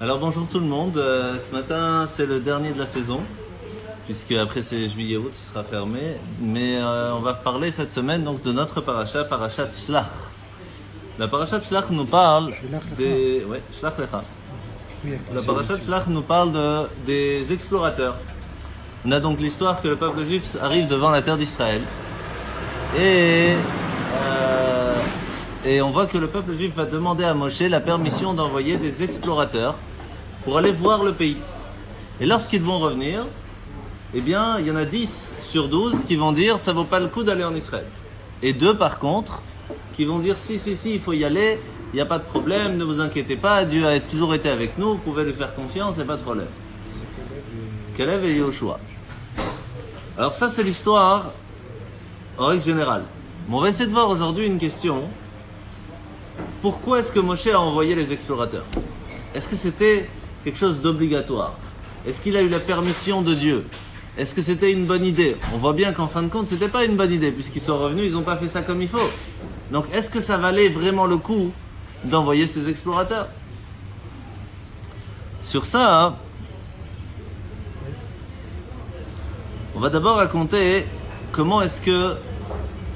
Alors bonjour tout le monde. Ce matin c'est le dernier de la saison, puisque après c'est juillet-août, il sera fermé. Mais on va parler cette semaine donc de notre parashat Shlach. La parashat Shlach nous parle des... Ouais, Shlach Lecha. La parashat Shlach nous parle des explorateurs. On a donc l'histoire que le peuple juif arrive devant la terre d'Israël. Et on voit que le peuple juif va demander à Moshe la permission d'envoyer des explorateurs pour aller voir le pays. Et lorsqu'ils vont revenir, eh bien, il y en a 10 sur 12 qui vont dire ça vaut pas le coup d'aller en Israël. Et 2 par contre, qui vont dire si, il faut y aller, il n'y a pas de problème, ne vous inquiétez pas, Dieu a toujours été avec nous, vous pouvez lui faire confiance, il n'y a pas de problème. Kalev et Yoshua. Alors ça c'est l'histoire en règle générale. Mais on va essayer de voir aujourd'hui une question. Pourquoi est-ce que Moshe a envoyé les explorateurs? Est-ce que c'était quelque chose d'obligatoire? Est-ce qu'il a eu la permission de Dieu? Est-ce que c'était une bonne idée? On voit bien qu'en fin de compte, c'était pas une bonne idée, puisqu'ils sont revenus, ils n'ont pas fait ça comme il faut. Donc, est-ce que ça valait vraiment le coup d'envoyer ces explorateurs? Sur ça, on va d'abord raconter comment est-ce que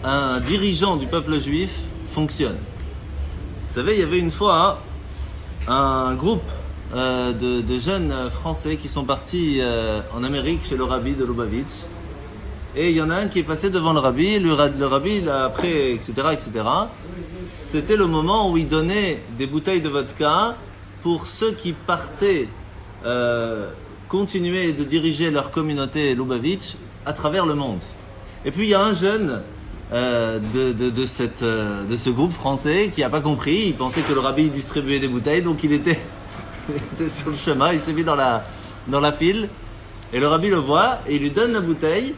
un dirigeant du peuple juif fonctionne. Vous savez, il y avait une fois un groupe de jeunes Français qui sont partis en Amérique chez le rabbi de Lubavitch. Et il y en a un qui est passé devant le rabbi. Le rabbi, après, etc., c'était le moment où il donnait des bouteilles de vodka pour ceux qui partaient continuer de diriger leur communauté Lubavitch à travers le monde. Et puis il y a un jeune de ce groupe français qui n'a pas compris. Il pensait que le rabbi distribuait des bouteilles, donc il était sur le chemin, il s'est mis dans la file, et le rabbi le voit et il lui donne la bouteille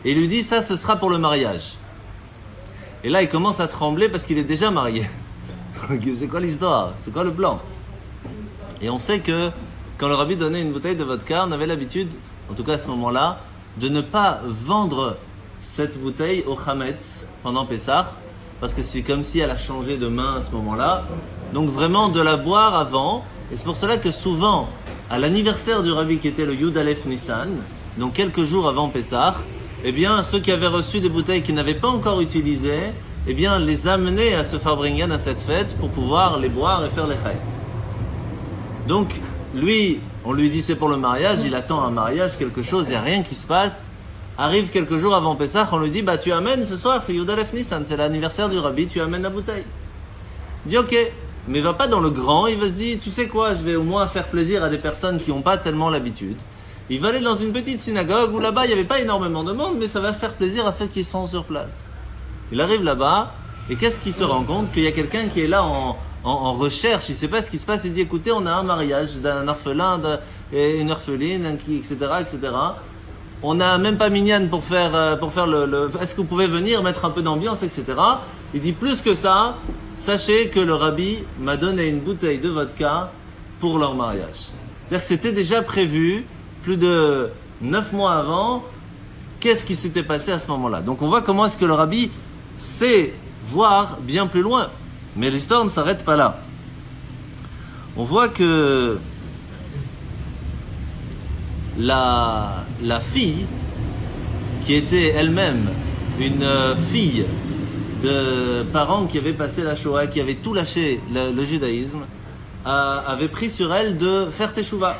et il lui dit ça, ce sera pour le mariage. Et là il commence à trembler parce qu'il est déjà marié. C'est quoi l'histoire? C'est quoi le plan? Et on sait que quand le rabbi donnait une bouteille de vodka, on avait l'habitude, en tout cas à ce moment-là, de ne pas vendre cette bouteille au Hametz pendant Pessah, parce que c'est comme si elle a changé de main à ce moment-là. Donc vraiment de la boire avant. Et c'est pour cela que souvent, à l'anniversaire du rabbi qui était le Yud Aleph Nissan, donc quelques jours avant Pessah, eh bien ceux qui avaient reçu des bouteilles qu'ils n'avaient pas encore utilisées, eh bien les amenaient à ce Farbringen, à cette fête, pour pouvoir les boire et faire les chayes. Donc lui, on lui dit c'est pour le mariage, il attend un mariage, quelque chose, il n'y a rien qui se passe. Arrive quelques jours avant Pessah, on lui dit bah tu amènes ce soir, c'est Yud Aleph Nissan, c'est l'anniversaire du rabbi, tu amènes la bouteille. Il dit ok, mais il va pas dans le grand, il va se dire tu sais quoi, je vais au moins faire plaisir à des personnes qui n'ont pas tellement l'habitude. Il va aller dans une petite synagogue où là-bas il n'y avait pas énormément de monde, mais ça va faire plaisir à ceux qui sont sur place. Il arrive là-bas, et qu'est-ce qu'il se rend compte? Qu'il y a quelqu'un qui est là en recherche, il ne sait pas ce qui se passe, il dit écoutez, on a un mariage d'un orphelin et une orpheline, etc., etc. On n'a même pas minyan pour faire le... Est-ce que vous pouvez venir mettre un peu d'ambiance, etc. Il dit plus que ça, sachez que le rabbi m'a donné une bouteille de vodka pour leur mariage. C'est-à-dire que c'était déjà prévu, plus de 9 mois avant, qu'est-ce qui s'était passé à ce moment-là. Donc on voit comment est-ce que le rabbi sait voir bien plus loin. Mais l'histoire ne s'arrête pas là. On voit que la fille, qui était elle-même une fille de parents qui avaient passé la Shoah, qui avaient tout lâché le judaïsme, avait pris sur elle de faire teshuva,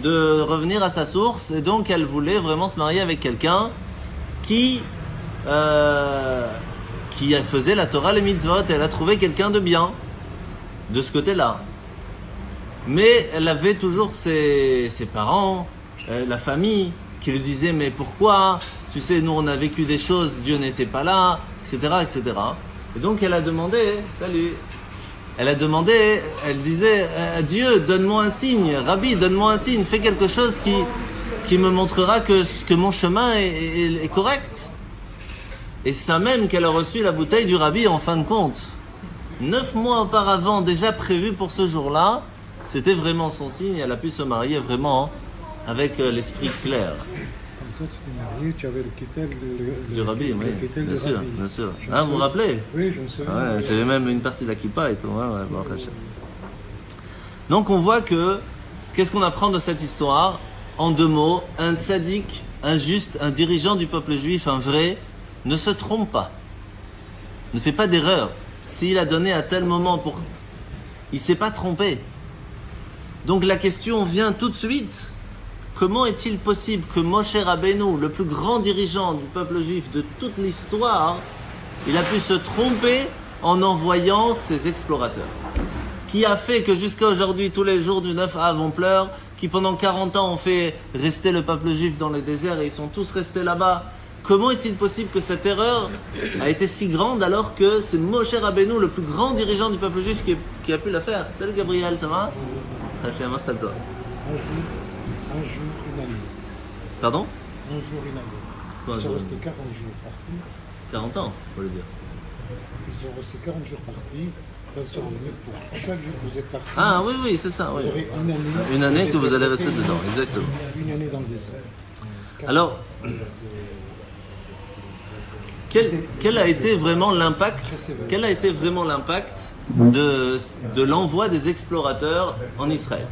de revenir à sa source, et donc elle voulait vraiment se marier avec quelqu'un qui faisait la Torah, les mitzvot. Elle a trouvé quelqu'un de bien de ce côté-là, mais elle avait toujours ses parents, la famille qui lui disait mais pourquoi, tu sais, nous on a vécu des choses, Dieu n'était pas là, etc. Et donc elle a demandé, elle disait Dieu, donne-moi un signe, Rabbi, donne-moi un signe, fais quelque chose qui me montrera que mon chemin est correct. Et ça même qu'elle a reçu la bouteille du Rabbi en fin de compte. 9 mois auparavant, déjà prévu pour ce jour-là, c'était vraiment son signe, elle a pu se marier vraiment avec l'esprit clair. Quand tu t'es marié, tu avais le kittel du rabbi, oui, bien sûr, rabbi. Bien sûr. Ah, vous vous rappelez? Oui, je me souviens. Ouais, j'avais même une partie de la kippa et tout. Ouais, bon, Donc on voit que, qu'est-ce qu'on apprend de cette histoire? En deux mots, un tzaddik, un juste, un dirigeant du peuple juif, un vrai, ne se trompe pas. Ne fait pas d'erreur. S'il a donné à tel moment pour... Il ne s'est pas trompé. Donc la question vient tout de suite. Comment est-il possible que Moshe Rabbeinu, le plus grand dirigeant du peuple juif de toute l'histoire, il a pu se tromper en envoyant ses explorateurs? Qui a fait que jusqu'à aujourd'hui, tous les jours du 9 Av, on pleure, qui pendant 40 ans ont fait rester le peuple juif dans le désert et ils sont tous restés là-bas? Comment est-il possible que cette erreur a été si grande alors que c'est Moshe Rabbeinu, le plus grand dirigeant du peuple juif, qui a pu la faire? Salut Gabriel, ça va? Hachem, installe-toi. Un jour, une année. Pardon? Un jour, une année. Quoi, Ils sont jour? restés 40 jours partis. 40 ans, faut le dire. Ils sont restés 40 jours partis. Quand ils sont revenus, pour chaque jour que vous êtes partis, Ah oui, oui, c'est ça. Oui. vous aurez une année. Une année que vous allez rester rester dedans, exactement. Une année dans le désert. Alors, quel a été vraiment l'impact de l'envoi des explorateurs en Israël?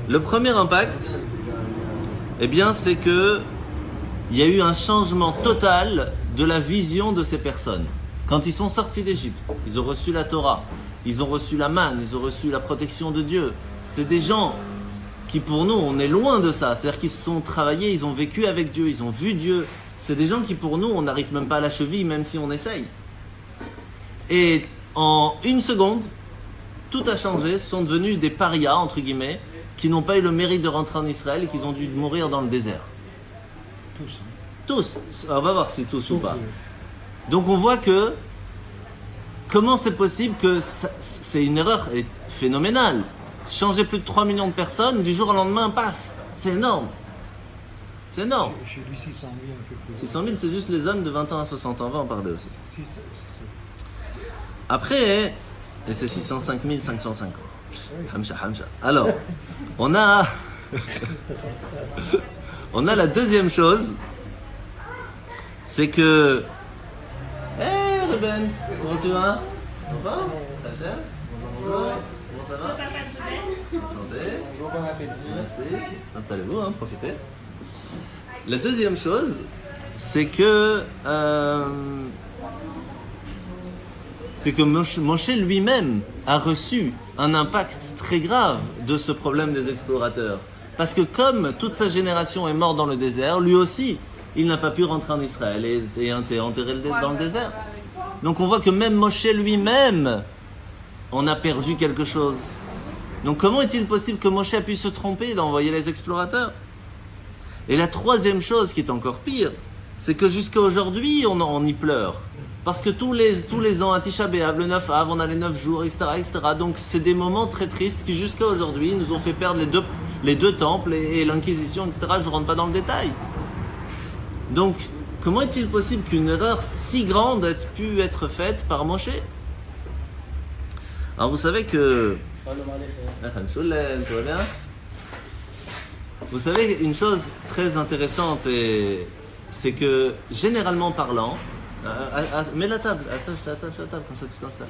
Le premier impact, eh bien, c'est que il y a eu un changement total de la vision de ces personnes. Quand ils sont sortis d'Égypte, ils ont reçu la Torah, ils ont reçu la manne, ils ont reçu la protection de Dieu. C'était des gens qui, pour nous, on est loin de ça. C'est-à-dire qu'ils se sont travaillés, ils ont vécu avec Dieu, ils ont vu Dieu. C'est des gens qui, pour nous, on n'arrive même pas à la cheville, même si on essaye. Et en une seconde, tout a changé. Ce sont devenus des parias, entre guillemets, qui n'ont pas eu le mérite de rentrer en Israël et qui ont dû mourir dans le désert. Tous. Tous. On va voir si tous ou pas. Dieu. Donc on voit que, comment c'est possible que c'est une erreur phénoménale. Changer plus de 3 millions de personnes, du jour au lendemain, paf, c'est énorme. C'est énorme. Chez lui, 600 000, un peu plus. 600 000, c'est juste les hommes de 20 ans à 60 ans, on va en parler aussi. C'est ça. Après, et c'est 605 550. Hamcha, hamcha. Alors, on a la deuxième chose, c'est que... Hey Ruben, comment tu vas? Ça va? Ta chère? Bonjour. Comment ça va? Santé. Bonjour, bon appétit. Merci. Installez-vous, hein, profitez. La deuxième chose, c'est que Moshe lui-même a reçu un impact très grave de ce problème des explorateurs. Parce que comme toute sa génération est morte dans le désert, lui aussi, il n'a pas pu rentrer en Israël et est enterré dans le désert. Donc on voit que même Moshe lui-même, on a perdu quelque chose. Donc comment est-il possible que Moshe a pu se tromper d'envoyer les explorateurs? Et la troisième chose qui est encore pire, c'est que jusqu'à aujourd'hui, on y pleure. Parce que tous les ans, à Tisha B'Av, le 9 Av, on a les 9 jours, etc. etc. Donc c'est des moments très tristes qui jusqu'à aujourd'hui nous ont fait perdre les deux temples et l'Inquisition, etc. Je ne rentre pas dans le détail. Donc, comment est-il possible qu'une erreur si grande ait pu être faite par Moshe? Alors vous savez que... Tout va bien? Vous savez une chose très intéressante, c'est que généralement parlant, mets la table, attache la table, comme ça tu t'installes.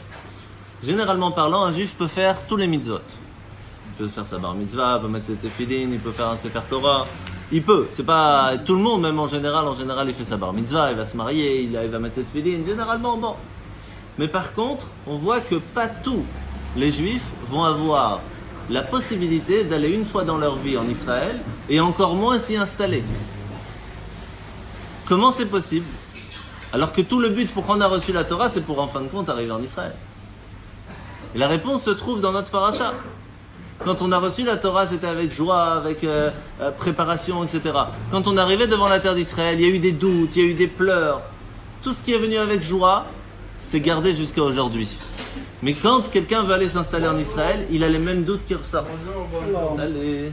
Généralement parlant, un juif peut faire tous les mitzvot. Il peut faire sa bar mitzvah, il peut mettre ses tefillin, il peut faire un sefer Torah. Il peut, c'est pas tout le monde, même en général il fait sa bar mitzvah, il va se marier, il va mettre ses tefillin, généralement bon. Mais par contre, on voit que pas tous les juifs vont avoir la possibilité d'aller une fois dans leur vie en Israël et encore moins s'y installer. Comment c'est possible? Alors que tout le but pour qu'on a reçu la Torah, c'est pour en fin de compte arriver en Israël. Et la réponse se trouve dans notre paracha. Quand on a reçu la Torah, c'était avec joie, avec préparation, etc. Quand on arrivait devant la terre d'Israël, il y a eu des doutes, il y a eu des pleurs. Tout ce qui est venu avec joie, c'est gardé jusqu'à aujourd'hui. Mais quand quelqu'un veut aller s'installer en Israël, il a les mêmes doutes qui ressortent. Salut.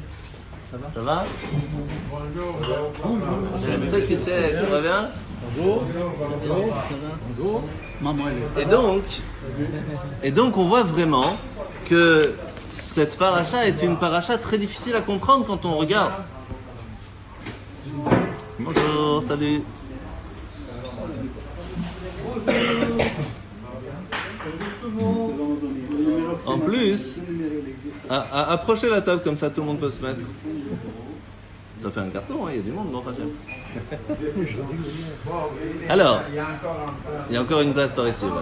Ça va? C'est la qui check, tout va bien? Bonjour. Bonjour. Maman, elle est. Et donc on voit vraiment que cette paracha est une paracha très difficile à comprendre quand on regarde. Bonjour, salut. approchez la table comme ça, tout le monde peut se mettre. Ça fait un carton, il y a du monde, bon, Hachem. Alors, il y a encore une place par ici. Ouais.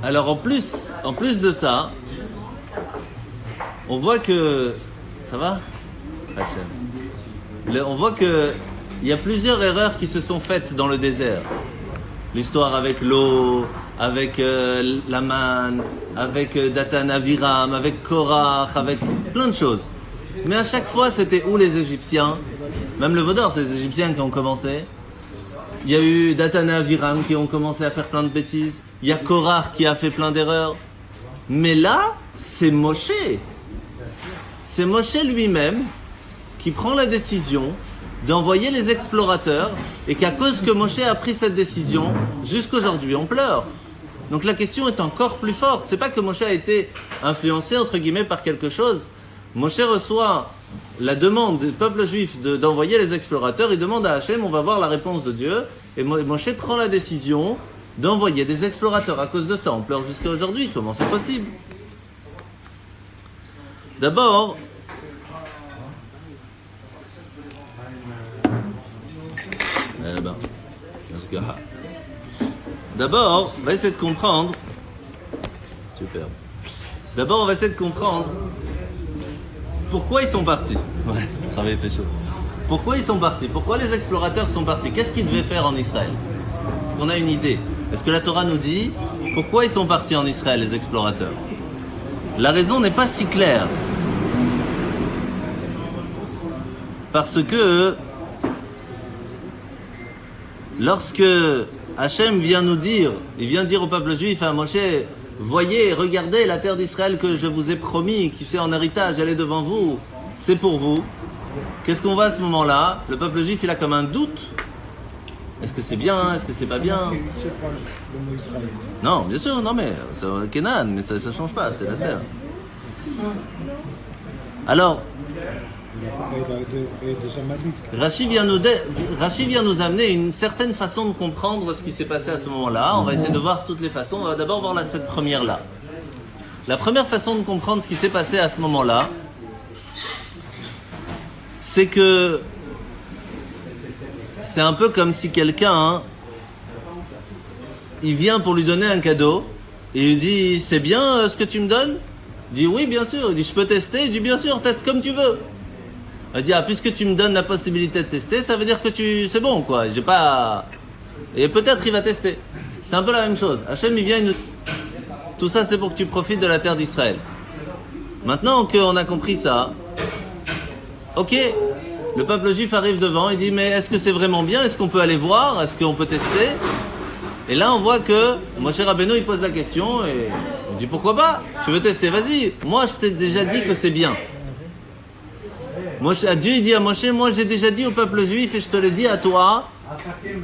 Alors, en plus de ça, on voit que... Ça va, Hachem? On voit que il y a plusieurs erreurs qui se sont faites dans le désert. L'histoire avec l'eau, avec la manne, avec Datan Aviram, avec Korach, avec plein de choses. Mais à chaque fois, c'était où les Égyptiens? Même le Vaudor, c'est les Égyptiens qui ont commencé. Il y a eu Datan et Aviram qui ont commencé à faire plein de bêtises. Il y a Korach qui a fait plein d'erreurs. Mais là, c'est Moshe. C'est Moshe lui-même qui prend la décision d'envoyer les explorateurs et qu'à cause que Moshe a pris cette décision, jusqu'aujourd'hui on pleure. Donc la question est encore plus forte. C'est pas que Moshe a été influencé entre guillemets par quelque chose. Moshe reçoit la demande du peuple juif d'envoyer les explorateurs. Il demande à Hachem, on va voir la réponse de Dieu. Et Moshe prend la décision d'envoyer des explorateurs. À cause de ça, on pleure jusqu'à aujourd'hui. Comment c'est possible? D'abord, on va essayer de comprendre. Super. D'abord, on va essayer de comprendre pourquoi ils sont partis. Ouais, ça avait fait chaud. Pourquoi ils sont partis? Pourquoi les explorateurs sont partis? Qu'est-ce qu'ils devaient faire en Israël? Est-ce qu'on a une idée? Est-ce que la Torah nous dit pourquoi ils sont partis en Israël, les explorateurs? La raison n'est pas si claire. Parce que lorsque Hachem vient nous dire, il vient dire au peuple juif, à Moshe, voyez, regardez la terre d'Israël que je vous ai promis, qui c'est en héritage, elle est devant vous, c'est pour vous. Qu'est-ce qu'on voit à ce moment-là? Le peuple juif, il a comme un doute. Est-ce que c'est bien? Est-ce que c'est pas bien? C'est pas le mot Israël. Non, bien sûr, non mais c'est Canaan, mais ça change pas, c'est la terre. Alors, Rashi vient nous amener une certaine façon de comprendre ce qui s'est passé à ce moment-là. On va essayer de voir toutes les façons. On va d'abord voir cette première-là. La première façon de comprendre ce qui s'est passé à ce moment-là, c'est que c'est un peu comme si quelqu'un, il vient pour lui donner un cadeau et il dit, c'est bien ce que tu me donnes? Il dit, oui, bien sûr. Il dit, je peux tester? Il dit, bien sûr, teste comme tu veux. Il dit, puisque tu me donnes la possibilité de tester, ça veut dire que c'est bon, quoi. J'ai pas... Et peut-être il va tester. C'est un peu la même chose. Hachem, il vient, tout ça, c'est pour que tu profites de la terre d'Israël. Maintenant qu'on a compris ça, ok, le peuple juif arrive devant, il dit, mais est-ce que c'est vraiment bien? Est-ce qu'on peut aller voir? Est-ce qu'on peut tester? Et là, on voit que Moshe Rabbeinu, il pose la question et il dit, pourquoi pas? Tu veux tester? Vas-y. Moi, je t'ai déjà dit que c'est bien. Dieu il dit à Moshe, moi j'ai déjà dit au peuple juif et je te le dis à toi,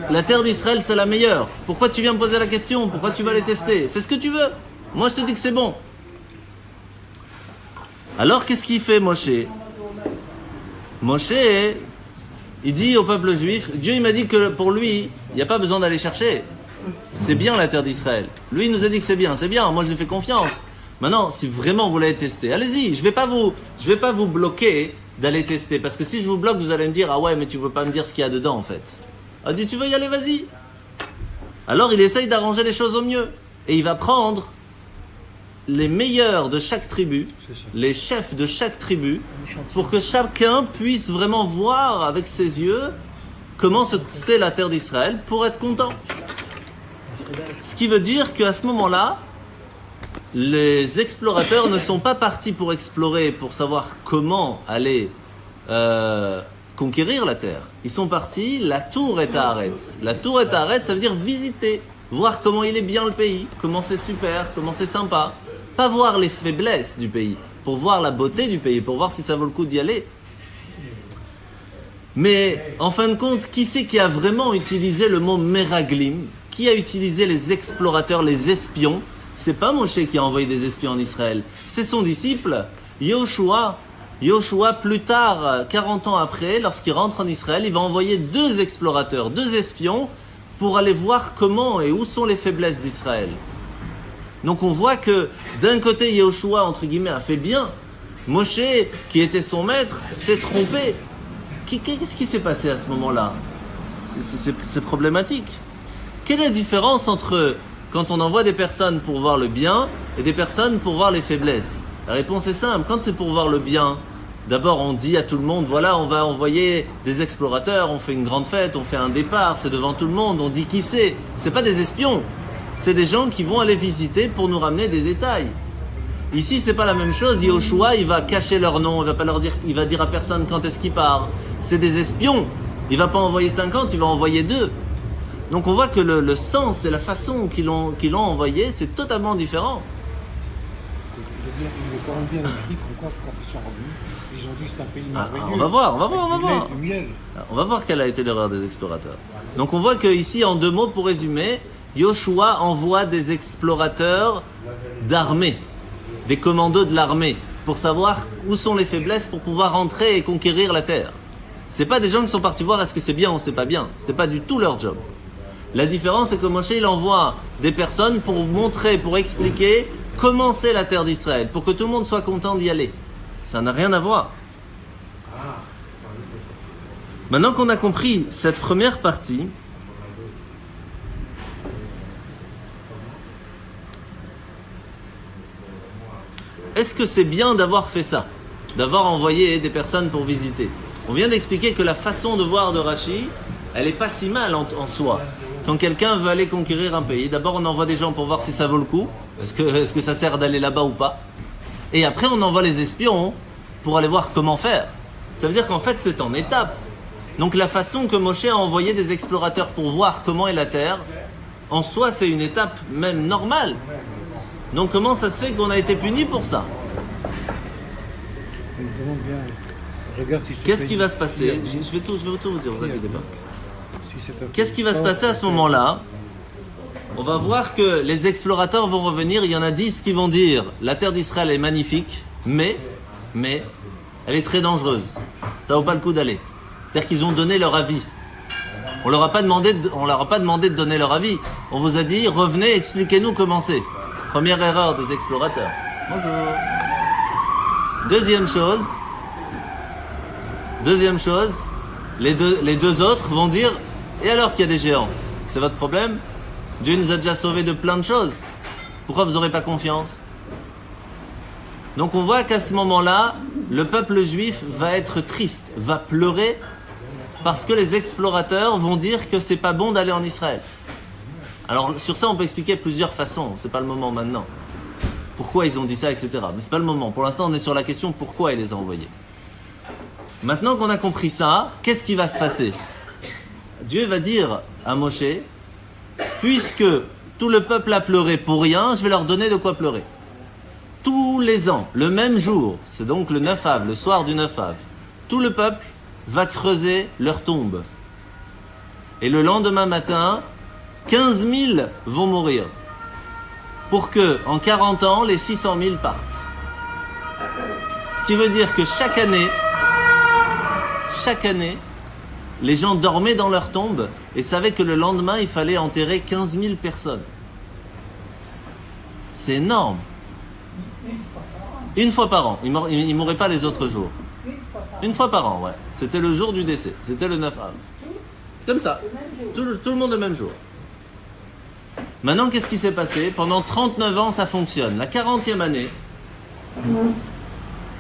la terre d'Israël c'est la meilleure. Pourquoi tu viens me poser la question? Pourquoi tu vas les tester? Fais ce que tu veux. Moi je te dis que c'est bon. Alors qu'est-ce qu'il fait Moshe? Moshe, il dit au peuple juif, Dieu il m'a dit que pour lui, il n'y a pas besoin d'aller chercher. C'est bien la terre d'Israël. Lui il nous a dit que c'est bien, moi je lui fais confiance. Maintenant, si vraiment vous voulez tester, allez-y, je vais pas vous bloquer d'aller tester, parce que si je vous bloque, vous allez me dire, ah ouais, mais tu veux pas me dire ce qu'il y a dedans en fait. Il dit, tu veux y aller, vas-y. Alors il essaye d'arranger les choses au mieux, et il va prendre les meilleurs de chaque tribu, les chefs de chaque tribu, pour que chacun puisse vraiment voir avec ses yeux comment c'est la terre d'Israël, pour être content. Ce qui veut dire qu'à ce moment-là, les explorateurs ne sont pas partis pour explorer, pour savoir comment aller conquérir la terre. Ils sont partis, la tour est à Haaretz. La tour est à Haaretz, ça veut dire visiter, voir comment il est bien le pays, comment c'est super, comment c'est sympa. Pas voir les faiblesses du pays, pour voir la beauté du pays, pour voir si ça vaut le coup d'y aller. Mais en fin de compte, qui c'est qui a vraiment utilisé le mot Meraglim? Qui a utilisé les explorateurs, les espions? C'est pas Moshe qui a envoyé des espions en Israël, c'est son disciple, Yoshua. Yoshua, plus tard, 40 ans après, lorsqu'il rentre en Israël, il va envoyer 2 explorateurs, 2 espions, pour aller voir comment et où sont les faiblesses d'Israël. Donc on voit que d'un côté, Yehoshua, entre guillemets, a fait bien. Moshe, qui était son maître, s'est trompé. Qu'est-ce qui s'est passé à ce moment-là? C'est problématique. Quelle est la différence entre quand on envoie des personnes pour voir le bien et des personnes pour voir les faiblesses? La réponse est simple. Quand c'est pour voir le bien, d'abord on dit à tout le monde, voilà, on va envoyer des explorateurs, on fait une grande fête, on fait un départ, c'est devant tout le monde, on dit qui c'est. C'est pas des espions, c'est des gens qui vont aller visiter pour nous ramener des détails. Ici, c'est pas la même chose. Yehoshua, il va cacher leur nom, il va pas leur dire, il va dire à personne quand est-ce qu'il part. C'est des espions. Il va pas envoyer 50, il va envoyer 2. Donc on voit que le sens et la façon qu'ils l'ont envoyé, c'est totalement différent. Il est quand même bien écrit pourquoi quand ils sont revenus, ils ont dit que c'est un pays merveilleux. On va voir. Du miel. On va voir quelle a été l'erreur des explorateurs. Donc on voit que ici, en 2 mots, pour résumer, Yehoshua envoie des explorateurs d'armée, des commandos de l'armée, pour savoir où sont les faiblesses pour pouvoir rentrer et conquérir la terre. C'est pas des gens qui sont partis voir est-ce que c'est bien ou c'est pas bien. C'était pas du tout leur job. La différence, c'est que Moshe, il envoie des personnes pour montrer, pour expliquer comment c'est la terre d'Israël, pour que tout le monde soit content d'y aller. Ça n'a rien à voir. Maintenant qu'on a compris cette première partie, est-ce que c'est bien d'avoir fait ça, d'avoir envoyé des personnes pour visiter? On vient d'expliquer que la façon de voir de Rashi, elle n'est pas si mal en soi. Quand quelqu'un veut aller conquérir un pays, d'abord on envoie des gens pour voir si ça vaut le coup, est-ce que ça sert d'aller là-bas ou pas. Et après on envoie les espions pour aller voir comment faire. Ça veut dire qu'en fait c'est en étapes. Donc la façon que Moshe a envoyé des explorateurs pour voir comment est la terre, en soi c'est une étape même normale. Donc comment ça se fait qu'on a été puni pour ça? Je me demande bien. Regarde si Qu'est-ce qui va se passer? Je vais tout vous dire, vous inquiétez pas. Si Qu'est-ce qui va se passer à ce moment-là? On va voir que les explorateurs vont revenir, il y en a 10 qui vont dire la terre d'Israël est magnifique, mais elle est très dangereuse. Ça vaut pas le coup d'aller. C'est-à-dire qu'ils ont donné leur avis. On leur a pas demandé de donner leur avis. On vous a dit revenez, expliquez-nous comment c'est. Première erreur des explorateurs. Bonjour. Deuxième chose, les deux autres vont dire et alors qu'il y a des géants, c'est votre problème? Dieu nous a déjà sauvés de plein de choses. Pourquoi vous n'aurez pas confiance? Donc on voit qu'à ce moment-là, le peuple juif va être triste, va pleurer parce que les explorateurs vont dire que c'est pas bon d'aller en Israël. Alors sur ça on peut expliquer plusieurs façons, c'est pas le moment maintenant. Pourquoi ils ont dit ça, etc. Mais c'est pas le moment. Pour l'instant on est sur la question pourquoi il les a envoyés. Maintenant qu'on a compris ça, qu'est-ce qui va se passer? Dieu va dire à Moshe, puisque tout le peuple a pleuré pour rien, je vais leur donner de quoi pleurer. Tous les ans, le même jour, c'est donc le 9 Av, le soir du 9 Av, tout le peuple va creuser leur tombe. Et le lendemain matin, 15 000 vont mourir. Pour que, en 40 ans, les 600 000 partent. Ce qui veut dire que chaque année, les gens dormaient dans leur tombe et savaient que le lendemain, il fallait enterrer 15 000 personnes. C'est énorme. Une fois par an. Ils ne mouraient pas les autres jours. Une fois par an, ouais. C'était le jour du décès. C'était le 9 Av. Comme ça. Tout le monde le même jour. Maintenant, qu'est-ce qui s'est passé? Pendant 39 ans, ça fonctionne. La 40e année,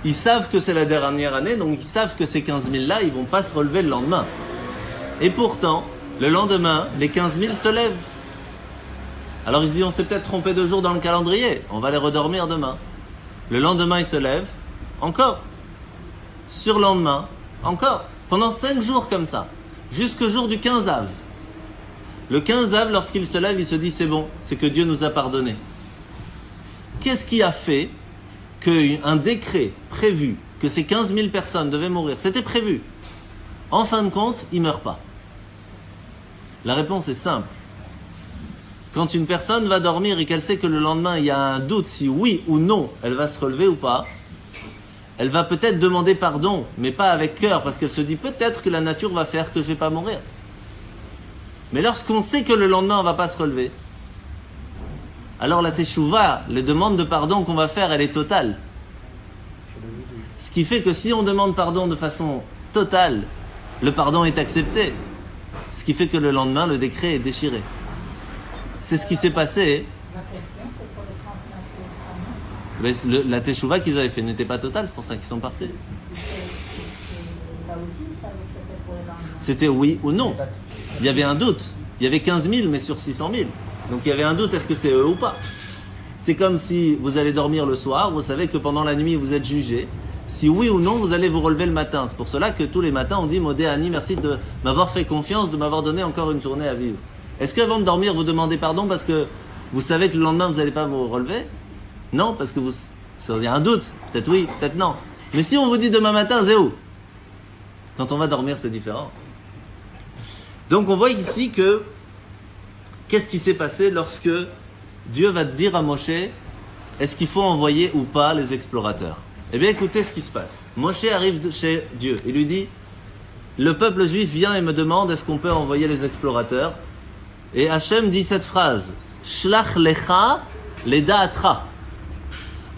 ils savent que c'est la dernière année, donc ils savent que ces 15 000-là, ils ne vont pas se relever le lendemain. Et pourtant, le lendemain, les 15 000 se lèvent. Alors ils se disent, on s'est peut-être trompé de jour dans le calendrier, on va les redormir demain. Le lendemain, ils se lèvent, encore. Surlendemain, encore. Pendant 5 jours comme ça, jusqu'au jour du 15 Av. Le 15 Av, lorsqu'il se lève, il se dit, c'est bon, c'est que Dieu nous a pardonné. Qu'est-ce qui a fait qu'un décret prévu que ces 15 000 personnes devaient mourir, c'était prévu. En fin de compte, ils ne meurent pas. La réponse est simple. Quand une personne va dormir et qu'elle sait que le lendemain, il y a un doute si oui ou non, elle va se relever ou pas, elle va peut-être demander pardon, mais pas avec cœur, parce qu'elle se dit peut-être que la nature va faire que je ne vais pas mourir. Mais lorsqu'on sait que le lendemain, on ne va pas se relever, alors la teshuva, les demandes de pardon qu'on va faire, elle est totale. Ce qui fait que si on demande pardon de façon totale, le pardon est accepté. Ce qui fait que le lendemain, le décret est déchiré. C'est ce qui s'est passé. La question, c'est pour le 39 et le 39. Mais la teshuva qu'ils avaient fait n'était pas totale, c'est pour ça qu'ils sont partis. Là aussi, ça, c'était pour le lendemain. C'était oui ou non. Il y avait un doute. Il y avait 15 000, mais sur 600 000. Donc il y avait un doute, est-ce que c'est eux ou pas? C'est comme si vous allez dormir le soir, vous savez que pendant la nuit, vous êtes jugé. Si oui ou non, vous allez vous relever le matin. C'est pour cela que tous les matins, on dit « Modé Annie, merci de m'avoir fait confiance, de m'avoir donné encore une journée à vivre. » Est-ce qu'avant de dormir, vous demandez pardon parce que vous savez que le lendemain, vous n'allez pas vous relever? Non, parce que il y a un doute. Peut-être oui, peut-être non. Mais si on vous dit demain matin, c'est où? Quand on va dormir, c'est différent. Donc on voit ici que qu'est-ce qui s'est passé lorsque Dieu va dire à Moshe, est-ce qu'il faut envoyer ou pas les explorateurs? Eh bien écoutez ce qui se passe. Moshe arrive chez Dieu et lui dit, le peuple juif vient et me demande est-ce qu'on peut envoyer les explorateurs? Et Hachem dit cette phrase, Shlach lecha leda'atra.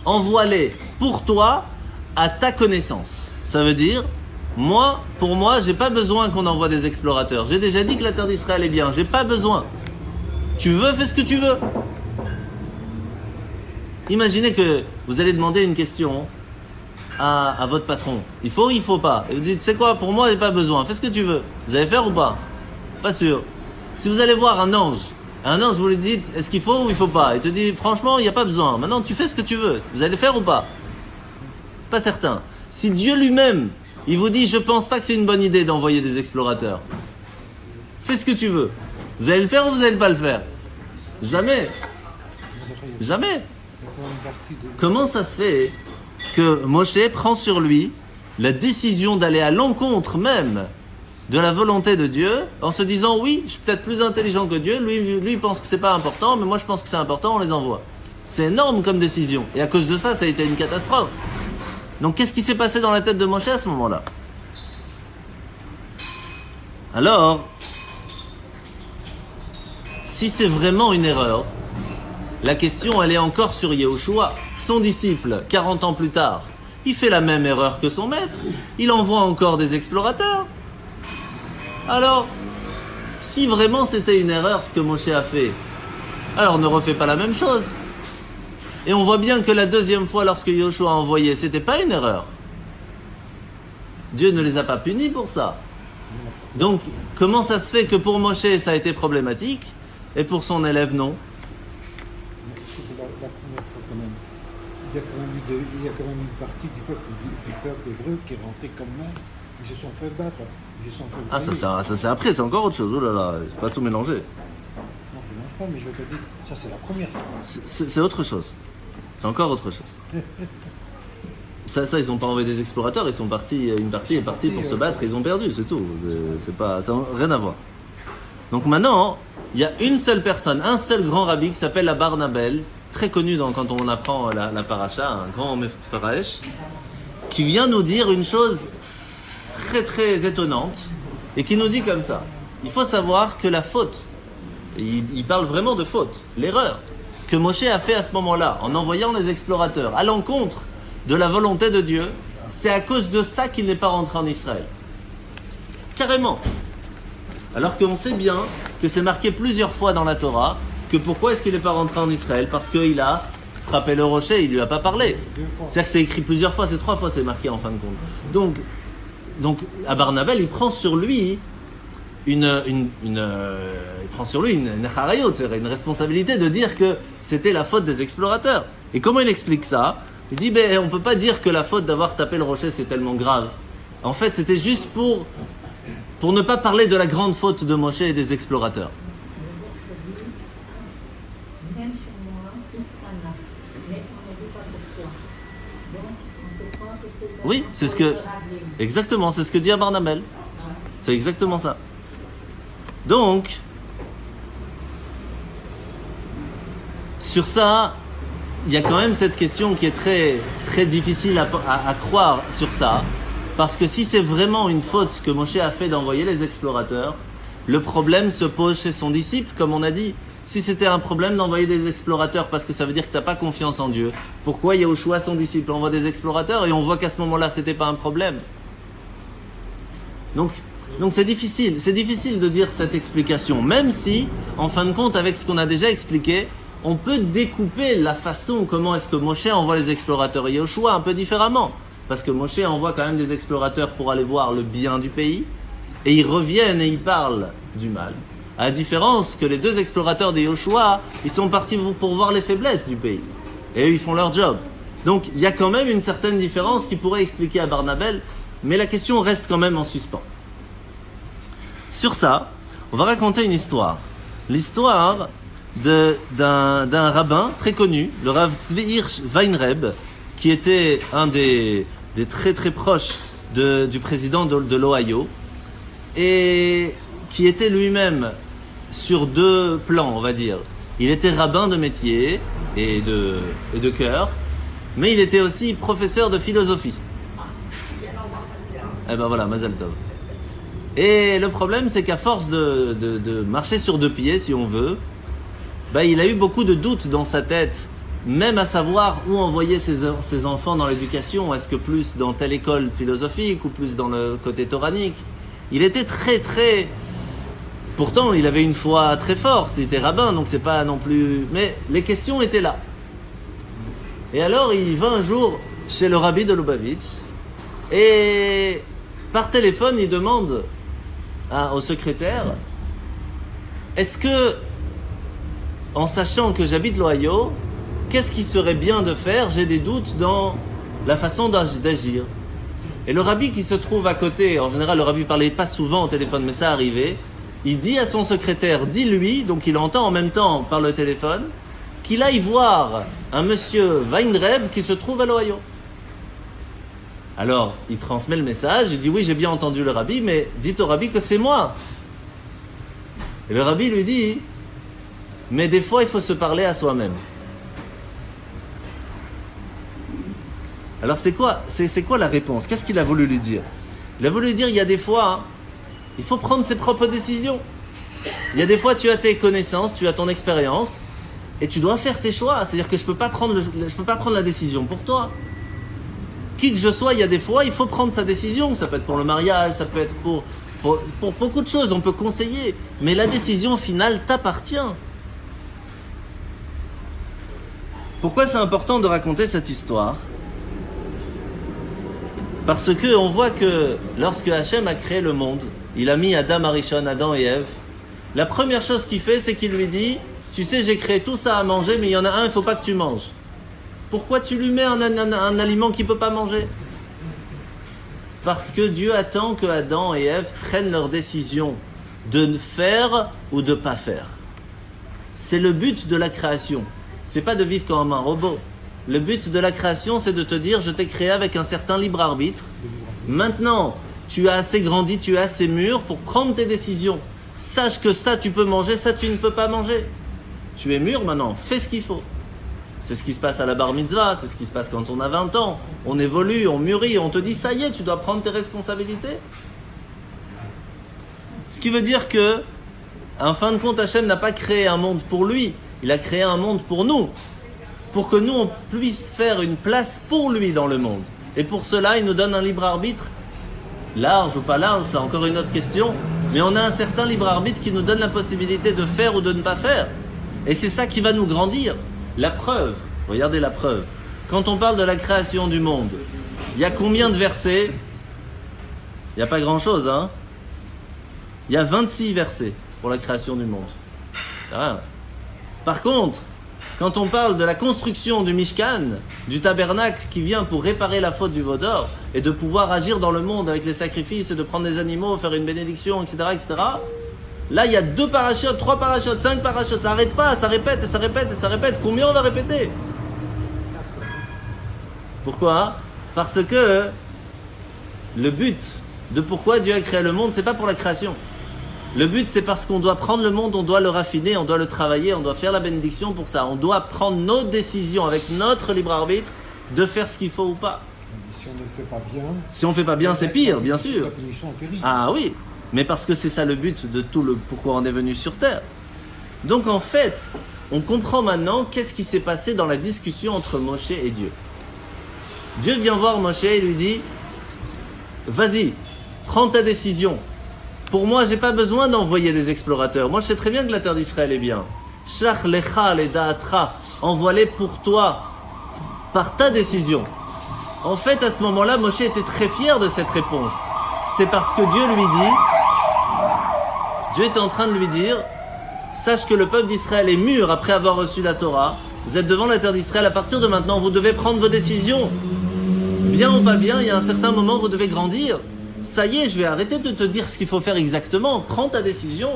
Envoie-les pour toi à ta connaissance. Ça veut dire, pour moi, j'ai pas besoin qu'on envoie des explorateurs. J'ai déjà dit que la terre d'Israël est bien. J'ai pas besoin. Tu veux, fais ce que tu veux. Imaginez que vous allez demander une question à votre patron. Il faut ou il faut pas? Et vous dites, c'est quoi, pour moi, j'ai pas besoin. Fais ce que tu veux. Vous allez faire ou pas? Pas sûr. Si vous allez voir un ange, vous lui dites, est-ce qu'il faut ou il faut pas? Il te dit, franchement, il n'y a pas besoin. Maintenant, tu fais ce que tu veux. Vous allez faire ou pas? Pas certain. Si Dieu lui-même, il vous dit, je pense pas que c'est une bonne idée d'envoyer des explorateurs. Fais ce que tu veux. Vous allez le faire ou vous n'allez pas le faire? Jamais. Jamais. Comment ça se fait que Moshe prend sur lui la décision d'aller à l'encontre même de la volonté de Dieu en se disant, oui, je suis peut-être plus intelligent que Dieu, lui il pense que c'est pas important, mais moi je pense que c'est important, on les envoie. C'est énorme comme décision. Et à cause de ça, ça a été une catastrophe. Donc qu'est-ce qui s'est passé dans la tête de Moshe à ce moment-là? Alors, si c'est vraiment une erreur, la question elle est encore sur Yehoshua, son disciple, 40 ans plus tard. Il fait la même erreur que son maître, il envoie encore des explorateurs. Alors, si vraiment c'était une erreur ce que Moshe a fait, alors ne refait pas la même chose. Et on voit bien que la deuxième fois, lorsque Yehoshua a envoyé, c'était pas une erreur. Dieu ne les a pas punis pour ça. Donc, comment ça se fait que pour Moshe, ça a été problématique, et pour son élève, non? La première fois, quand même, il y a quand même une partie du peuple hébreu qui est rentré quand même. Ils se sont fait battre. Ah, ça c'est après, c'est encore autre chose. Oh là là, c'est pas tout mélanger. Non, je ne mélange pas, mais je te dis, ça c'est la première fois. C'est autre chose. C'est encore autre chose. Ça, ils n'ont pas envoyé des explorateurs, ils sont partis, une partie est partie pour se battre, ils ont perdu, c'est tout. Ça n'a rien à voir. Donc maintenant, il y a une seule personne, un seul grand rabbi qui s'appelle la Barnabel, très connu quand on apprend la paracha, un grand Mepharaësh, qui vient nous dire une chose très très étonnante et qui nous dit comme ça. Il faut savoir que la faute, il parle vraiment de faute, l'erreur que Moshe a fait à ce moment-là en envoyant les explorateurs à l'encontre de la volonté de Dieu, c'est à cause de ça qu'il n'est pas rentré en Israël. Carrément. Alors qu'on sait bien que c'est marqué plusieurs fois dans la Torah que pourquoi est-ce qu'il n'est pas rentré en Israël? Parce qu'il a frappé le rocher, il ne lui a pas parlé. C'est-à-dire que c'est écrit plusieurs fois, c'est 3 fois c'est marqué en fin de compte. Donc à Barnabel, il prend sur lui une charayot, c'est-à-dire une responsabilité de dire que c'était la faute des explorateurs. Et comment il explique ça? Il dit, on ne peut pas dire que la faute d'avoir tapé le rocher c'est tellement grave. En fait, c'était juste pour ne pas parler de la grande faute de Moshe et des explorateurs. Même sur moi, mais on ne dit pas pourquoi. Donc, on peut croire que c'est Oui, c'est ce que... Exactement, c'est ce que dit Barnabel. C'est exactement ça. Donc, sur ça, il y a quand même cette question qui est très, très difficile à croire sur ça. Parce que si c'est vraiment une faute que Moshe a fait d'envoyer les explorateurs, le problème se pose chez son disciple, comme on a dit. si c'était un problème d'envoyer des explorateurs parce que ça veut dire que tu n'as pas confiance en Dieu, pourquoi Yahushua, son disciple, envoie des explorateurs et on voit qu'à ce moment-là, ce n'était pas un problème? Donc c'est difficile de dire cette explication, même si, en fin de compte, avec ce qu'on a déjà expliqué, on peut découper la façon comment est-ce que Moshe envoie les explorateurs et Yahushua un peu différemment. Parce que Moshe envoie quand même des explorateurs pour aller voir le bien du pays, et ils reviennent et ils parlent du mal. À la différence que les deux explorateurs de Yahushua, ils sont partis pour voir les faiblesses du pays. Et eux, ils font leur job. Donc, il y a quand même une certaine différence qui pourrait expliquer à Barnabel, mais la question reste quand même en suspens. Sur ça, on va raconter une histoire. L'histoire d'un rabbin très connu, le Rav Tzvi Hirsch Weinreb, qui était un des très très proches du président de l'Ohio, et qui était lui-même sur deux plans, on va dire. Il était rabbin de métier et de cœur, mais il était aussi professeur de philosophie. Eh ben voilà, Mazal Tov. Et le problème, c'est qu'à force de marcher sur deux pieds, si on veut, ben, il a eu beaucoup de doutes dans sa tête, même à savoir où envoyer ses enfants dans l'éducation. Est-ce que plus dans telle école philosophique ou plus dans le côté toranique? Il était très très... Pourtant, il avait une foi très forte, il était rabbin, donc c'est pas non plus... Mais les questions étaient là. Et alors, il va un jour chez le rabbi de Lubavitch, et par téléphone, il demande au secrétaire, est-ce que, en sachant que j'habite l'Ohio, qu'est-ce qui serait bien de faire? J'ai des doutes dans la façon d'agir. Et le rabbi qui se trouve à côté, en général le rabbi parlait pas souvent au téléphone, mais ça arrivait, il dit à son secrétaire, dis-lui, donc il entend en même temps par le téléphone, qu'il aille voir un monsieur Weinreb qui se trouve à l'Ohio. Alors, il transmet le message, il dit, oui, j'ai bien entendu le rabbi, mais dites au rabbi que c'est moi. Et le rabbi lui dit, mais des fois, il faut se parler à soi-même. Alors, c'est quoi la réponse? Qu'est-ce qu'il a voulu lui dire? Il a voulu lui dire, il y a des fois, il faut prendre ses propres décisions. Il y a des fois, tu as tes connaissances, tu as ton expérience, et tu dois faire tes choix. C'est-à-dire que je peux pas prendre la décision pour toi. Qui que je sois, il y a des fois, il faut prendre sa décision. Ça peut être pour le mariage, ça peut être pour beaucoup de choses. On peut conseiller, mais la décision finale t'appartient. Pourquoi c'est important de raconter cette histoire? Parce que on voit que lorsque Hachem a créé le monde, il a mis Adam Arishon, Adam et Ève. La première chose qu'il fait, c'est qu'il lui dit, tu sais, j'ai créé tout ça à manger, mais il y en a un, il ne faut pas que tu manges. Pourquoi tu lui mets un aliment qu'il ne peut pas manger? Parce que Dieu attend que Adam et Ève prennent leur décision de faire ou de ne pas faire. C'est le but de la création. C'est pas de vivre comme un robot. Le but de la création, c'est de te dire, je t'ai créé avec un certain libre arbitre. Maintenant, tu as assez grandi, tu es assez mûr pour prendre tes décisions. Sache que ça, tu peux manger, ça, tu ne peux pas manger. Tu es mûr maintenant, fais ce qu'il faut. C'est ce qui se passe à la bar mitzvah, c'est ce qui se passe quand on a 20 ans. On évolue, on mûrit, on te dit, ça y est, tu dois prendre tes responsabilités. Ce qui veut dire que, en fin de compte, Hachem n'a pas créé un monde pour lui, il a créé un monde pour nous. Pour que nous, on puisse faire une place pour lui dans le monde. Et pour cela, il nous donne un libre arbitre. Large ou pas large, c'est encore une autre question. Mais on a un certain libre arbitre qui nous donne la possibilité de faire ou de ne pas faire. Et c'est ça qui va nous grandir. La preuve, regardez la preuve. Quand on parle de la création du monde, il y a combien de versets? Il n'y a pas grand-chose, hein? Il y a 26 versets pour la création du monde. Ah. Par contre, quand on parle de la construction du Mishkan, du tabernacle qui vient pour réparer la faute du veau d'or et de pouvoir agir dans le monde avec les sacrifices et de prendre des animaux, faire une bénédiction, etc., etc., là, il y a 2 parachutes, 3 parachutes, 5 parachutes, ça n'arrête pas, ça répète et ça répète et ça répète. Combien on va répéter? Pourquoi? Parce que le but de pourquoi Dieu a créé le monde, c'est pas pour la création. Le but, c'est parce qu'on doit prendre le monde, on doit le raffiner, on doit le travailler, on doit faire la bénédiction pour ça. On doit prendre nos décisions avec notre libre arbitre de faire ce qu'il faut ou pas. Si on ne le fait pas bien... Si on ne fait pas bien, c'est pire, bien sûr. La punition est terrible. Ah oui, mais parce que c'est ça le but de tout le pourquoi on est venu sur Terre. Donc en fait, on comprend maintenant qu'est-ce qui s'est passé dans la discussion entre Moshe et Dieu. Dieu vient voir Moshe et lui dit « Vas-y, prends ta décision. Pour moi, j'ai pas besoin d'envoyer des explorateurs. Moi, je sais très bien que la terre d'Israël est bien. Shlach lecha ledaatra, envoie-les pour toi, par ta décision. » En fait, à ce moment-là, Moshe était très fier de cette réponse. C'est parce que Dieu était en train de lui dire « Sache que le peuple d'Israël est mûr après avoir reçu la Torah. Vous êtes devant la terre d'Israël. À partir de maintenant, vous devez prendre vos décisions. Bien ou pas bien, il y a un certain moment, vous devez grandir. Ça y est, je vais arrêter de te dire ce qu'il faut faire exactement. Prends ta décision.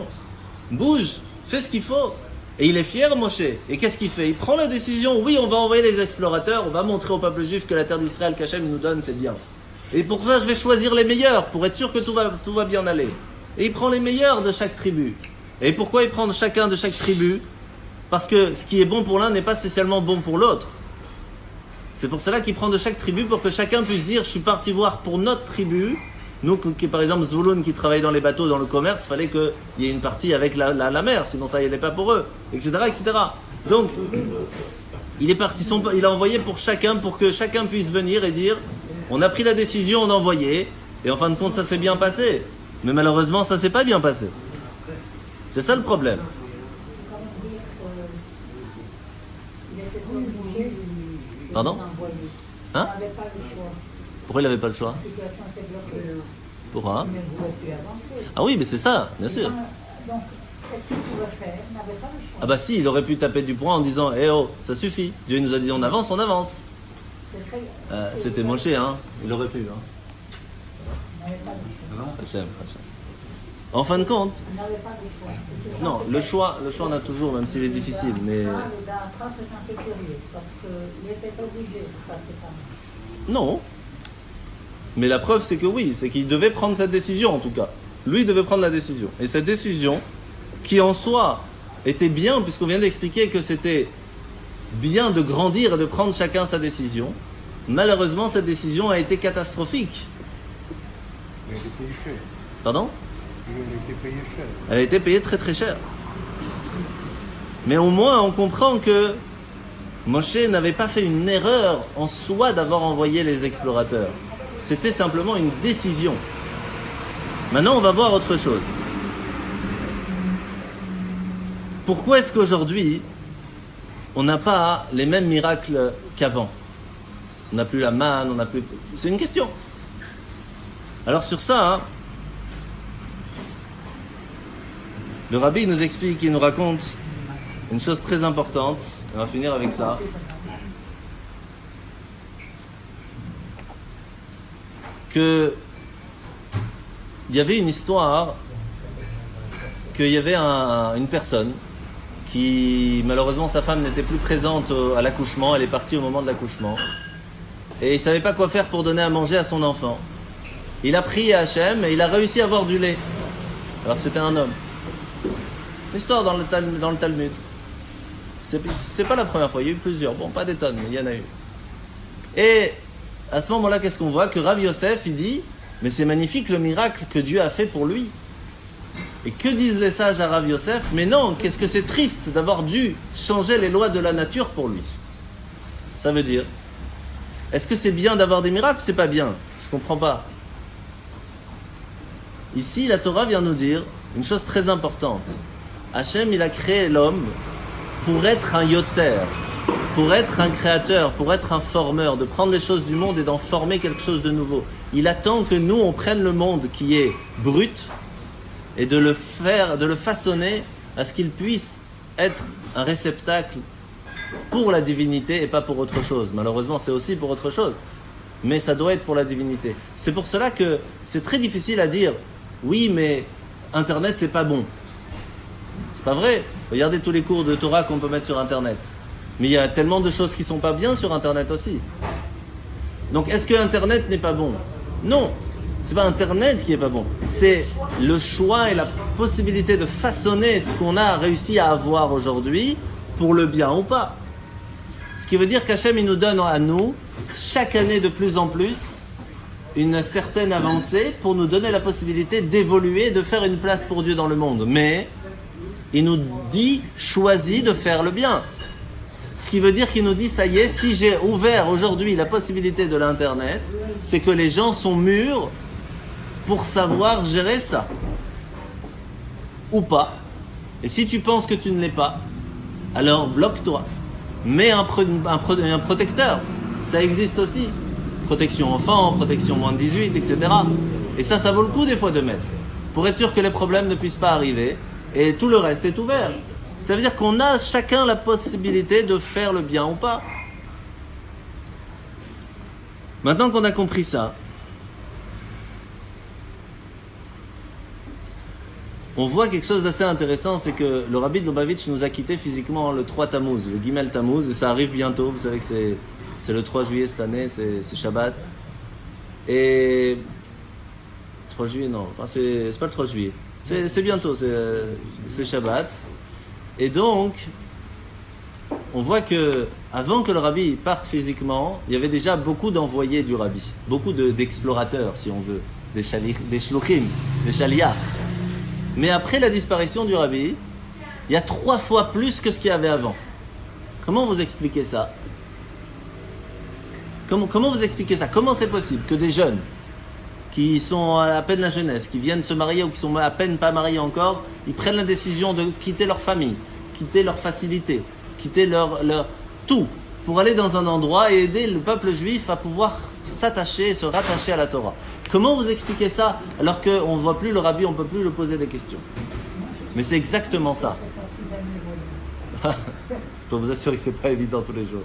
Bouge. Fais ce qu'il faut. » Et il est fier, Moshe. Et qu'est-ce qu'il fait? Il prend la décision. Oui, on va envoyer des explorateurs. On va montrer au peuple juif que la terre d'Israël qu'Hachem nous donne, c'est bien. Et pour ça, je vais choisir les meilleurs, pour être sûr que tout va bien aller. Et il prend les meilleurs de chaque tribu. Et pourquoi il prend chacun de chaque tribu? Parce que ce qui est bon pour l'un n'est pas spécialement bon pour l'autre. C'est pour cela qu'il prend de chaque tribu, pour que chacun puisse dire « Je suis parti voir pour notre tribu ». Nous, par exemple, Zvouloun qui travaille dans les bateaux, dans le commerce, il fallait qu'il y ait une partie avec la mer, sinon ça n'allait pas pour eux, etc., etc. Donc, il est parti, il a envoyé pour chacun, pour que chacun puisse venir et dire on a pris la décision, on a envoyé, et en fin de compte, ça s'est bien passé. Mais malheureusement, ça s'est pas bien passé. C'est ça le problème. Pardon? Hein? Pourquoi il n'avait pas le choix? Pourquoi? Ah oui, mais c'est ça, bien sûr. Donc, qu'est-ce qu'il pouvait faire? Il n'avait pas le choix. Ah bah si, il aurait pu taper du poing en disant « Eh oh, ça suffit, Dieu nous a dit on avance, on avance. » C'était Moshe, hein, il aurait pu. Hein. Hachem. En fin de compte, Il n'avait pas le choix. non, le choix on a toujours, même s'il est difficile, mais... Le Datra, c'est un peu curieux, parce qu'il était obligé de passer par là. Non. Mais la preuve, c'est que oui, c'est qu'il devait prendre cette décision, en tout cas. Lui devait prendre la décision. Et cette décision, qui en soi était bien, puisqu'on vient d'expliquer que c'était bien de grandir et de prendre chacun sa décision, malheureusement, cette décision a été catastrophique. Il a été payé cher. Pardon? Il a été payé cher. Elle a été payée très très cher. Mais au moins, on comprend que Moshe n'avait pas fait une erreur en soi d'avoir envoyé les explorateurs. C'était simplement une décision. Maintenant, on va voir autre chose. Pourquoi est-ce qu'aujourd'hui, on n'a pas les mêmes miracles qu'avant? On n'a plus la manne, on n'a plus... C'est une question. Alors sur ça, hein, le rabbi nous explique, il nous raconte une chose très importante. On va finir avec ça. Que il y avait une histoire, qu'il y avait une personne qui, malheureusement, sa femme n'était plus présente à l'accouchement, elle est partie au moment de l'accouchement, et il ne savait pas quoi faire pour donner à manger à son enfant. Il a prié à Hachem et il a réussi à avoir du lait, alors que c'était un homme. L'histoire dans le Talmud. C'est pas la première fois, il y a eu plusieurs, bon, pas des tonnes, mais il y en a eu. Et à ce moment-là, qu'est-ce qu'on voit? Que Rav Yosef, il dit, mais c'est magnifique le miracle que Dieu a fait pour lui. Et que disent les sages à Rav Yosef? Mais non, qu'est-ce que c'est triste d'avoir dû changer les lois de la nature pour lui. Ça veut dire, est-ce que c'est bien d'avoir des miracles ou c'est pas bien? Je comprends pas. Ici, la Torah vient nous dire une chose très importante. Hachem, il a créé l'homme pour être un yotzer, pour être un créateur, pour être un formeur, de prendre les choses du monde et d'en former quelque chose de nouveau. Il attend que nous, on prenne le monde qui est brut et de le façonner à ce qu'il puisse être un réceptacle pour la divinité et pas pour autre chose. Malheureusement, c'est aussi pour autre chose, mais ça doit être pour la divinité. C'est pour cela que c'est très difficile à dire « Oui, mais Internet, c'est pas bon ». C'est pas vrai. Regardez tous les cours de Torah qu'on peut mettre sur Internet. Mais il y a tellement de choses qui sont pas bien sur Internet aussi. Donc, est-ce que Internet n'est pas bon? Non. C'est pas Internet qui est pas bon. C'est le choix et la possibilité de façonner ce qu'on a réussi à avoir aujourd'hui pour le bien ou pas. Ce qui veut dire qu'Hachem, il nous donne à nous, chaque année de plus en plus, une certaine avancée pour nous donner la possibilité d'évoluer, de faire une place pour Dieu dans le monde. Mais il nous dit choisis de faire le bien. Ce qui veut dire qu'il nous dit ça y est, si j'ai ouvert aujourd'hui la possibilité de l'internet, c'est que les gens sont mûrs pour savoir gérer ça ou pas. Et si tu penses que tu ne l'es pas, alors bloque-toi. Mets un protecteur. Ça existe aussi. Protection enfant, protection moins de 18, etc. Et ça vaut le coup des fois de mettre. Pour être sûr que les problèmes ne puissent pas arriver. Et tout le reste est ouvert. Ça veut dire qu'on a chacun la possibilité de faire le bien ou pas. Maintenant qu'on a compris ça, on voit quelque chose d'assez intéressant, c'est que le Rabbi de Lubavitch nous a quittés physiquement le 3 Tammuz, le Gimel Tammuz, et ça arrive bientôt. Vous savez que c'est le 3 juillet cette année, c'est Shabbat. Et 3 juillet, non, enfin, c'est pas le 3 juillet. C'est bientôt, c'est Shabbat. Et donc, on voit que avant que le Rabbi parte physiquement, il y avait déjà beaucoup d'envoyés du Rabbi, beaucoup d'explorateurs, si on veut, des shluchim, des shaliach. Mais après la disparition du Rabbi, il y a 3 fois plus que ce qu'il y avait avant. Comment vous expliquez ça? Comment vous expliquez ça? Comment c'est possible que des jeunes qui sont à peine la jeunesse, qui viennent se marier ou qui sont à peine pas mariés encore, ils prennent la décision de quitter leur famille, quitter leur facilité, quitter leur tout, pour aller dans un endroit et aider le peuple juif à pouvoir s'attacher, se rattacher à la Torah. Comment vous expliquez ça alors qu'on ne voit plus le Rabbi, on ne peut plus lui poser des questions? Mais c'est exactement ça. Je peux vous assurer que ce n'est pas évident tous les jours.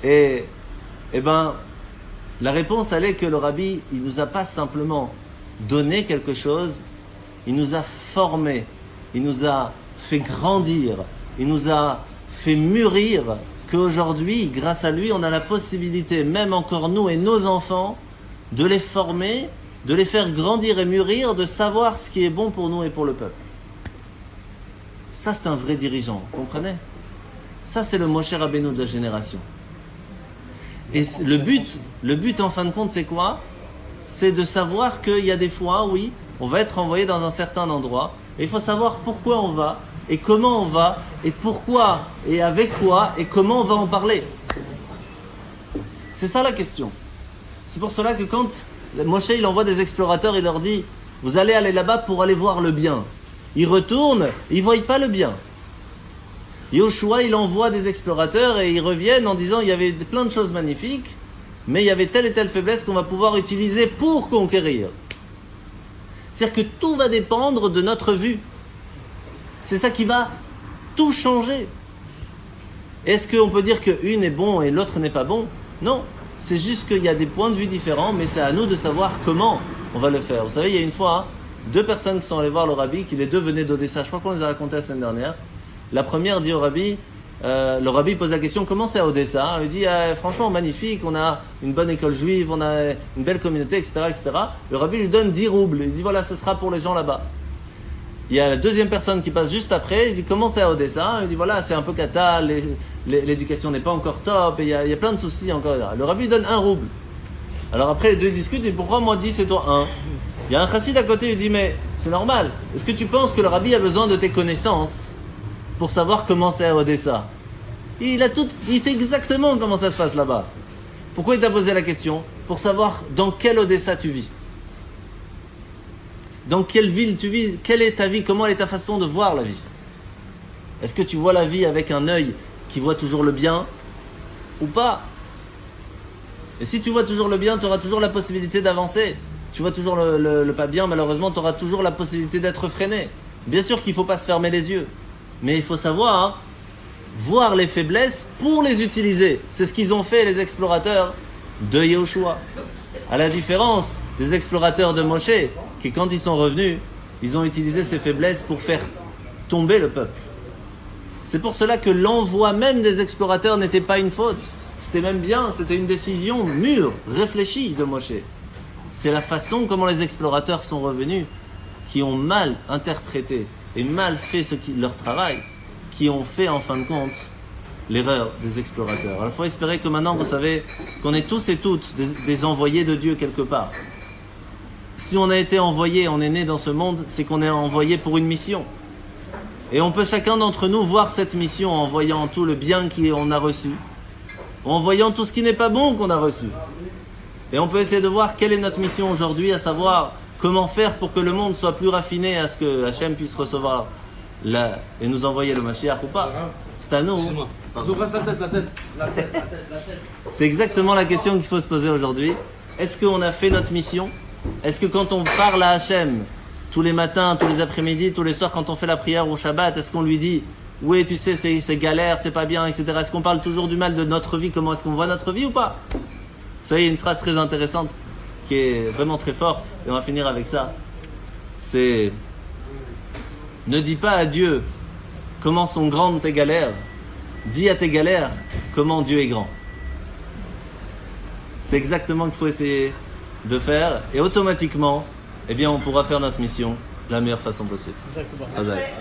Et ben, la réponse, elle est que le Rabbi, il ne nous a pas simplement donné quelque chose, il nous a formés, il nous a fait grandir, il nous a fait mûrir, qu'aujourd'hui, grâce à lui, on a la possibilité, même encore nous et nos enfants, de les former, de les faire grandir et mûrir, de savoir ce qui est bon pour nous et pour le peuple. Ça, c'est un vrai dirigeant, vous comprenez? Ça, c'est le Moshe Rabbeinu de la génération. Et le but en fin de compte, c'est quoi? C'est de savoir qu'il y a des fois, oui, on va être envoyé dans un certain endroit, et il faut savoir pourquoi on va, et comment on va, et pourquoi, et avec quoi, et comment on va en parler. C'est ça la question. C'est pour cela que quand Moshe il envoie des explorateurs, il leur dit « Vous allez aller là-bas pour aller voir le bien ». Ils retournent, ils ne voient pas le bien. Yoshua, il envoie des explorateurs et ils reviennent en disant il y avait plein de choses magnifiques, mais il y avait telle et telle faiblesse qu'on va pouvoir utiliser pour conquérir. C'est-à-dire que tout va dépendre de notre vue. C'est ça qui va tout changer. Est-ce qu'on peut dire qu'une est bon et l'autre n'est pas bon? Non, c'est juste qu'il y a des points de vue différents, mais c'est à nous de savoir comment on va le faire. Vous savez, il y a une fois, 2 personnes qui sont allées voir le Rabbi, qui les 2 venaient d'Odessa. Je crois qu'on les a racontés la semaine dernière. La première dit au Rabbi, le Rabbi pose la question, comment c'est à Odessa? Il dit, franchement magnifique, on a une bonne école juive, on a une belle communauté, etc., etc. Le Rabbi lui donne 10 roubles, il dit, voilà, ce sera pour les gens là-bas. Il y a la deuxième personne qui passe juste après, il dit, comment c'est à Odessa? Il dit, voilà, c'est un peu cata, l'éducation n'est pas encore top, et il y a plein de soucis encore. Le Rabbi lui donne 1 rouble. Alors après, les 2 discutent, et pourquoi moi 10 et toi 1? Il y a un chassid à côté, il dit, mais c'est normal, est-ce que tu penses que le Rabbi a besoin de tes connaissances pour savoir comment c'est à Odessa? Il sait exactement comment ça se passe là-bas. Pourquoi il t'a posé la question? Pour savoir dans quelle Odessa tu vis. Dans quelle ville tu vis? Quelle est ta vie? Comment est ta façon de voir la vie? Est-ce que tu vois la vie avec un œil qui voit toujours le bien ou pas? Et si tu vois toujours le bien, tu auras toujours la possibilité d'avancer. Tu vois toujours le pas bien, malheureusement, tu auras toujours la possibilité d'être freiné. Bien sûr qu'il ne faut pas se fermer les yeux. Mais il faut savoir voir les faiblesses pour les utiliser. C'est ce qu'ils ont fait les explorateurs de Yehoshua. À la différence des explorateurs de Moshe, qui quand ils sont revenus, ils ont utilisé ces faiblesses pour faire tomber le peuple. C'est pour cela que l'envoi même des explorateurs n'était pas une faute. C'était même bien, c'était une décision mûre, réfléchie de Moshe. C'est la façon comment les explorateurs sont revenus qui ont mal interprété et mal fait leur travail, qui ont fait en fin de compte l'erreur des explorateurs. Alors il faut espérer que maintenant, vous savez, qu'on est tous et toutes des envoyés de Dieu quelque part. Si on a été envoyé, on est né dans ce monde, c'est qu'on est envoyé pour une mission. Et on peut chacun d'entre nous voir cette mission en voyant tout le bien qu'on a reçu, en voyant tout ce qui n'est pas bon qu'on a reçu. Et on peut essayer de voir quelle est notre mission aujourd'hui, à savoir comment faire pour que le monde soit plus raffiné, à ce que Hachem puisse recevoir et nous envoyer le Mashiach ou pas. C'est à nous. C'est exactement la question qu'il faut se poser aujourd'hui. Est-ce qu'on a fait notre mission? Est-ce que quand on parle à Hachem, tous les matins, tous les après-midi, tous les soirs, quand on fait la prière au Shabbat, est-ce qu'on lui dit « Oui, tu sais, c'est galère, c'est pas bien, etc. » Est-ce qu'on parle toujours du mal de notre vie? Comment est-ce qu'on voit notre vie ou pas? Vous savez, il y a une phrase très intéressante qui est vraiment très forte, et on va finir avec ça. C'est « Ne dis pas à Dieu comment sont grandes tes galères, dis à tes galères comment Dieu est grand. » C'est exactement ce qu'il faut essayer de faire, et automatiquement, eh bien, on pourra faire notre mission de la meilleure façon possible. Hazak.